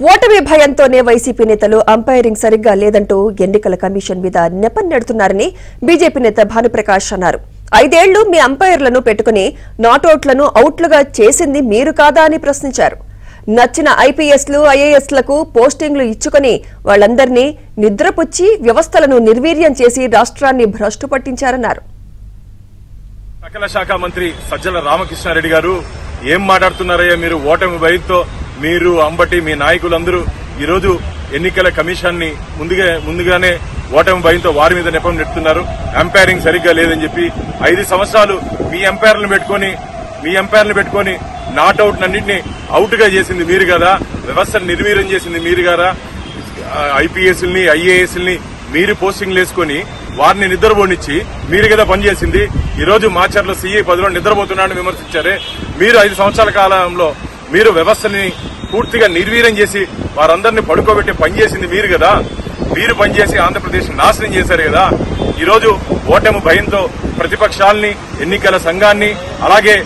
ఓటమి భయంతోనే వైసీపీ నేతలు అంపైరింగ్ సరిగ్గా లేదంటూ ఎన్నికల కమిషన్ మీద నెపం నెడుతున్నారని బీజేపీ నేత భానుప్రకాష్ అన్నారు. 5 ఏళ్లు మీ అంపైర్లను పెట్టుకుని నాట్అవుట్లను అవుట్లుగా చేసింది మీరు కాదా అని ప్రశ్నించారు. నచ్చిన ఐపీఎస్లు ఐఏఎస్లకు పోస్టింగ్లు ఇచ్చుకుని వాళ్లందరినీ నిద్రపుచ్చి వ్యవస్థలను నిర్వీర్యం చేసి రాష్ట్రాన్ని భ్రష్టు పట్టించారన్నారు. సకల శాఖ మంత్రి సజ్జల రామకృష్ణారెడ్డి గారు ఏం మాట్లాడుతున్నారయ్యా మీరు? ఓటమి భయంతో మీరు అంబటి మీ నాయకులందరూ ఈరోజు ఎన్నికల కమిషన్ ని ముందుగానే ఓటమి భయంతో వారి మీద నెపం నెడుతున్నారు. అంపైరింగ్ సరిగ్గా లేదని చెప్పి 5 సంవత్సరాలు మీ అంపైర్లను పెట్టుకుని నాట్అవుట్ అన్నింటినీ అవుట్ గా చేసింది మీరు కదా, వ్యవస్థను నిర్వీర్యం చేసింది మీరు కదా, ఐపీఎస్ని ఐఏఎస్ని మీరు పోస్టింగ్లు వేసుకుని వారిని నిద్రపోనిచ్చి మీరు కదా పనిచేసింది. ఈ రోజు మాచర్ల సీఏ 10 నిద్రపోతున్నాడని విమర్శించారే. మీరు 5 సంవత్సరాల కాలంలో మీరు వ్యవస్థని పూర్తిగా నిర్వీర్యం చేసి వారందరినీ పడుకోబెట్టి పనిచేసింది మీరు కదా. మీరు పనిచేసి ఆంధ్రప్రదేశ్ నాశనం చేశారు కదా. ఈ రోజు ఓటమి భయంతో ప్రతిపక్షాలని, ఎన్నికల సంఘాన్ని, అలాగే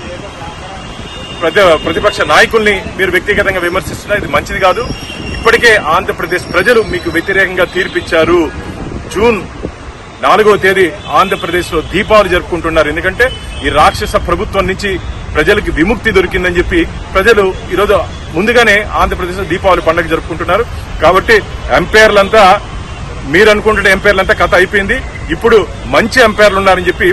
ప్రతిపక్ష నాయకుల్ని మీరు వ్యక్తిగతంగా విమర్శిస్తున్నారు. ఇది మంచిది కాదు. ఇప్పటికే ఆంధ్రప్రదేశ్ ప్రజలు మీకు వ్యతిరేకంగా తీర్పిచ్చారు. జూన్ 4వ తేదీ ఆంధ్రప్రదేశ్ లో దీపావళి జరుపుకుంటున్నారు. ఎందుకంటే ఈ రాక్షస ప్రభుత్వం నుంచి ప్రజలకు విముక్తి దొరికిందని చెప్పి ప్రజలు ఈరోజు ముందుగానే ఆంధ్రప్రదేశ్ లో దీపావళి పండుగ జరుపుకుంటున్నారు. కాబట్టి ఎంపైర్లంతా మీరు అనుకుంటున్న ఎంపైర్లంతా కథ అయిపోయింది. ఇప్పుడు మంచి ఎంపైర్లు ఉన్నారని చెప్పి